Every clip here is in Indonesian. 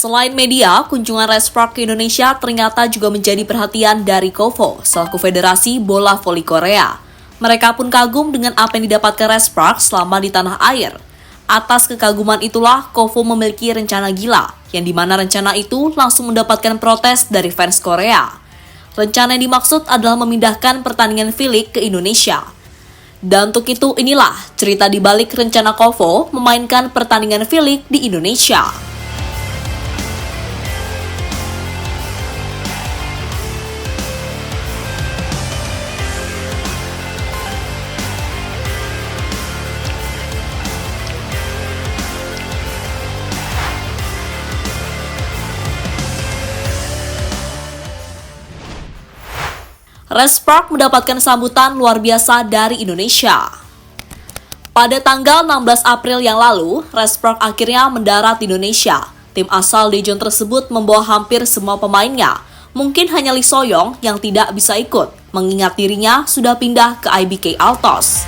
Selain media, kunjungan Respark ke Indonesia ternyata juga menjadi perhatian dari KOFO, selaku Federasi Bola Voli Korea. Mereka pun kagum dengan apa yang didapatkan Respark selama di tanah air. Atas kekaguman itulah KOFO memiliki rencana gila, yang dimana rencana itu langsung mendapatkan protes dari fans Korea. Rencana yang dimaksud adalah memindahkan pertandingan V-League ke Indonesia. Dan untuk itu inilah cerita di balik rencana KOFO memainkan pertandingan V-League di Indonesia. Respark mendapatkan sambutan luar biasa dari Indonesia. Pada tanggal 16 April yang lalu, Respark akhirnya mendarat di Indonesia. Tim asal Daejeon tersebut membawa hampir semua pemainnya. Mungkin hanya Lee So-young yang tidak bisa ikut, mengingat dirinya sudah pindah ke IBK Altos.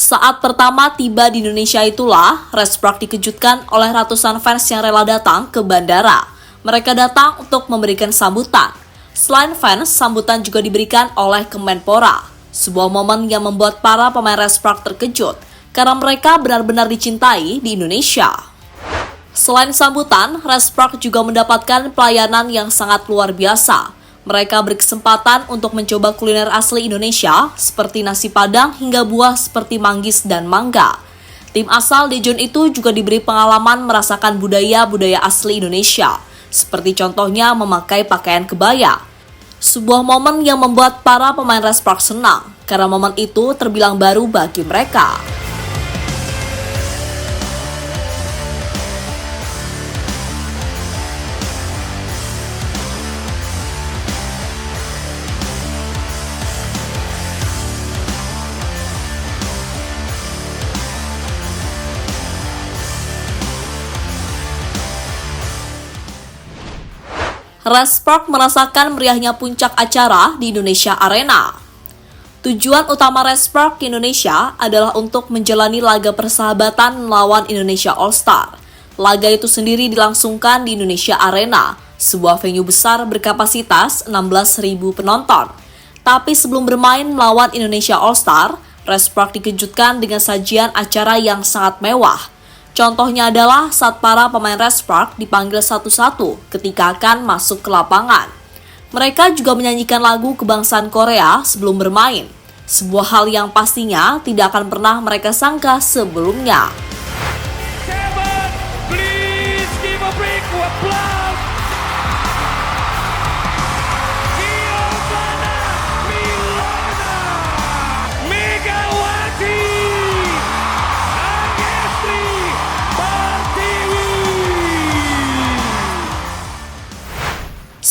Saat pertama tiba di Indonesia itulah, Respark dikejutkan oleh ratusan fans yang rela datang ke bandara. Mereka datang untuk memberikan sambutan. Selain fans, sambutan juga diberikan oleh Kemenpora. Sebuah momen yang membuat para pemain Respark terkejut, karena mereka benar-benar dicintai di Indonesia. Selain sambutan, Respark juga mendapatkan pelayanan yang sangat luar biasa. Mereka berkesempatan untuk mencoba kuliner asli Indonesia seperti nasi padang hingga buah seperti manggis dan mangga. Tim asal Daejeon itu juga diberi pengalaman merasakan budaya-budaya asli Indonesia, seperti contohnya memakai pakaian kebaya. Sebuah momen yang membuat para pemain Respark senang, karena momen itu terbilang baru bagi mereka. Respark merasakan meriahnya puncak acara di Indonesia Arena. Tujuan utama Respark ke Indonesia adalah untuk menjalani laga persahabatan melawan Indonesia All-Star. Laga itu sendiri dilangsungkan di Indonesia Arena, sebuah venue besar berkapasitas 16.000 penonton. Tapi sebelum bermain melawan Indonesia All-Star, Respark dikejutkan dengan sajian acara yang sangat mewah. Contohnya adalah saat para pemain Respark dipanggil satu-satu ketika akan masuk ke lapangan. Mereka juga menyanyikan lagu kebangsaan Korea sebelum bermain. Sebuah hal yang pastinya tidak akan pernah mereka sangka sebelumnya. Please give a big applause.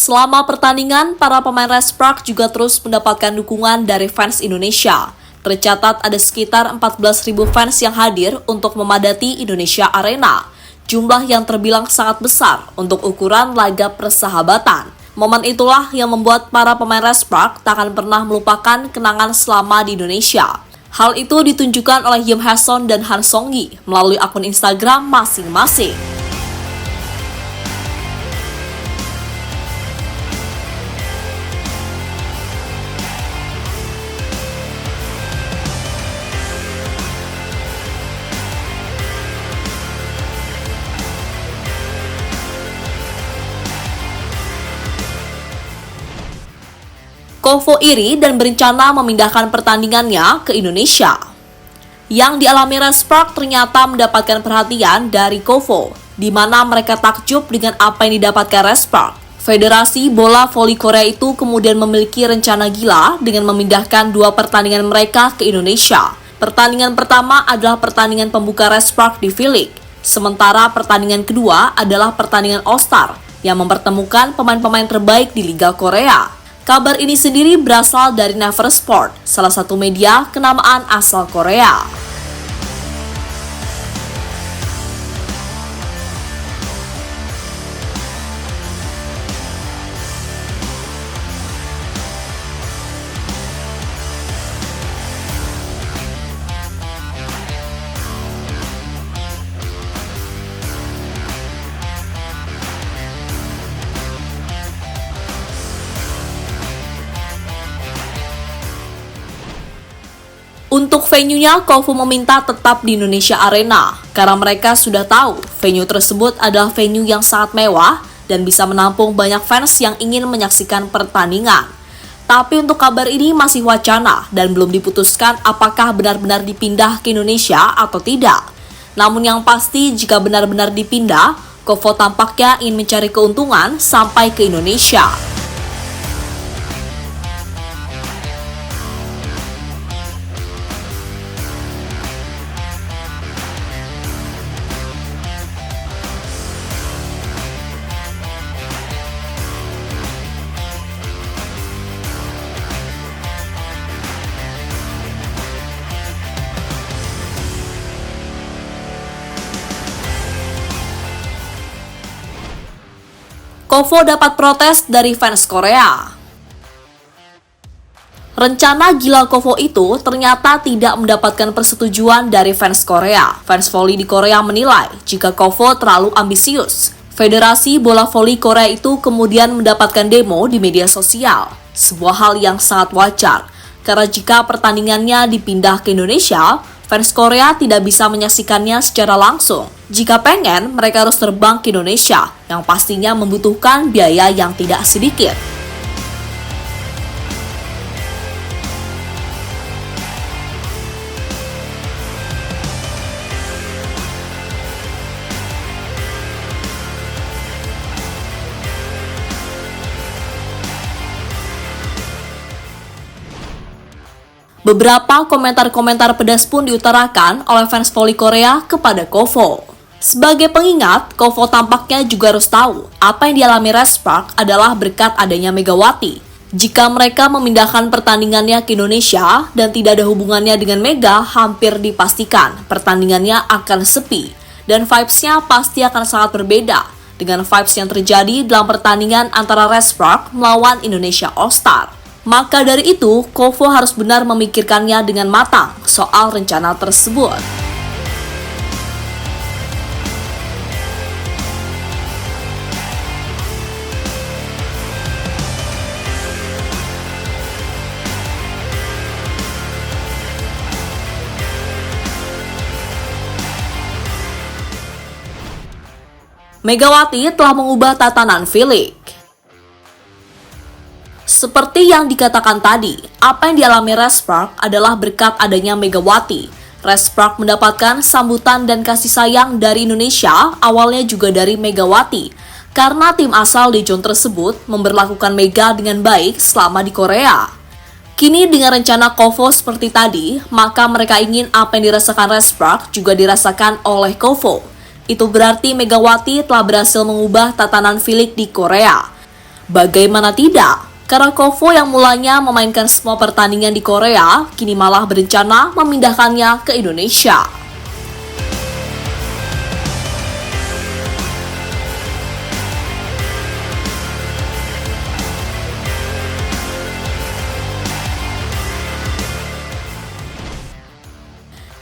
Selama pertandingan, para pemain Respark juga terus mendapatkan dukungan dari fans Indonesia. Tercatat ada sekitar 14.000 fans yang hadir untuk memadati Indonesia Arena. Jumlah yang terbilang sangat besar untuk ukuran laga persahabatan. Momen itulah yang membuat para pemain Respark tak akan pernah melupakan kenangan selama di Indonesia. Hal itu ditunjukkan oleh Yim Hae-son dan Han Song-gi melalui akun Instagram masing-masing. KOFO iri dan berencana memindahkan pertandingannya ke Indonesia. Yang dialami Respark ternyata mendapatkan perhatian dari KOFO, di mana mereka takjub dengan apa yang didapatkan Respark. Federasi Bola Voli Korea itu kemudian memiliki rencana gila dengan memindahkan dua pertandingan mereka ke Indonesia. Pertandingan pertama adalah pertandingan pembuka Respark di V-League, sementara pertandingan kedua adalah pertandingan All-Star yang mempertemukan pemain-pemain terbaik di Liga Korea. Kabar ini sendiri berasal dari Naver Sport, salah satu media kenamaan asal Korea. Untuk venue-nya, Kofu meminta tetap di Indonesia Arena karena mereka sudah tahu venue tersebut adalah venue yang sangat mewah dan bisa menampung banyak fans yang ingin menyaksikan pertandingan. Tapi untuk kabar ini masih wacana dan belum diputuskan apakah benar-benar dipindah ke Indonesia atau tidak. Namun yang pasti jika benar-benar dipindah, Kofu tampaknya ingin mencari keuntungan sampai ke Indonesia. Kofu dapat protes dari fans Korea. Rencana gila Kofu itu ternyata tidak mendapatkan persetujuan dari fans Korea. Fans voli di Korea menilai jika Kofu terlalu ambisius. Federasi Bola Voli Korea itu kemudian mendapatkan demo di media sosial. Sebuah hal yang sangat wajar, karena jika pertandingannya dipindah ke Indonesia, fans Korea tidak bisa menyaksikannya secara langsung. Jika pengen, mereka harus terbang ke Indonesia, yang pastinya membutuhkan biaya yang tidak sedikit. Beberapa komentar-komentar pedas pun diutarakan oleh fans voli Korea kepada Kofu. Sebagai pengingat, Kofu tampaknya juga harus tahu apa yang dialami Respark adalah berkat adanya Megawati. Jika mereka memindahkan pertandingannya ke Indonesia dan tidak ada hubungannya dengan Mega, hampir dipastikan pertandingannya akan sepi. Dan vibes-nya pasti akan sangat berbeda dengan vibes yang terjadi dalam pertandingan antara Respark melawan Indonesia All-Star. Maka dari itu, Kofu harus benar memikirkannya dengan matang soal rencana tersebut. Megawati telah mengubah tatanan V-League. Seperti yang dikatakan tadi, apa yang dialami Respark adalah berkat adanya Megawati. Respark mendapatkan sambutan dan kasih sayang dari Indonesia, awalnya juga dari Megawati. Karena tim asal Daejeon tersebut memberlakukan Mega dengan baik selama di Korea. Kini dengan rencana Kofu seperti tadi, maka mereka ingin apa yang dirasakan Respark juga dirasakan oleh Kofu. Itu berarti Megawati telah berhasil mengubah tatanan V-League di Korea. Bagaimana tidak? Karena Kofu yang mulanya memainkan semua pertandingan di Korea, kini malah berencana memindahkannya ke Indonesia.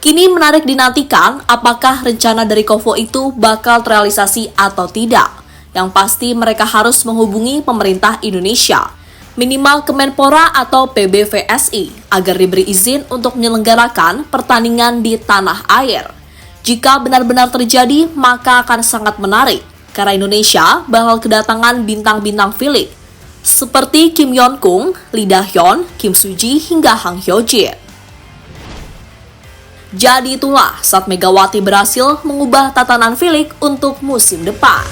Kini menarik dinantikan apakah rencana dari Kofu itu bakal terrealisasi atau tidak. Yang pasti mereka harus menghubungi pemerintah Indonesia, minimal Kemenpora atau PBVSI, agar diberi izin untuk menyelenggarakan pertandingan di tanah air. Jika benar-benar terjadi, maka akan sangat menarik, karena Indonesia bakal kedatangan bintang-bintang V-League, seperti Kim Yeon-kung, Lee Da-hyun, Kim Soo-ji, hingga Hang Hyo-jin. Jadi itulah saat Megawati berhasil mengubah tatanan V-League untuk musim depan.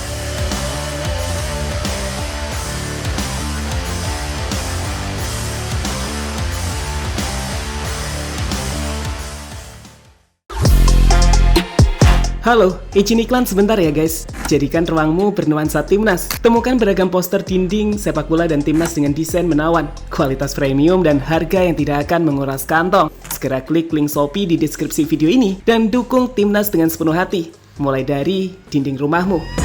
Halo, izin iklan sebentar ya guys. Jadikan ruangmu bernuansa timnas. Temukan beragam poster dinding, sepak bola dan timnas dengan desain menawan, kualitas premium dan harga yang tidak akan menguras kantong. Segera klik link Shopee di deskripsi video ini dan dukung timnas dengan sepenuh hati. Mulai dari dinding rumahmu.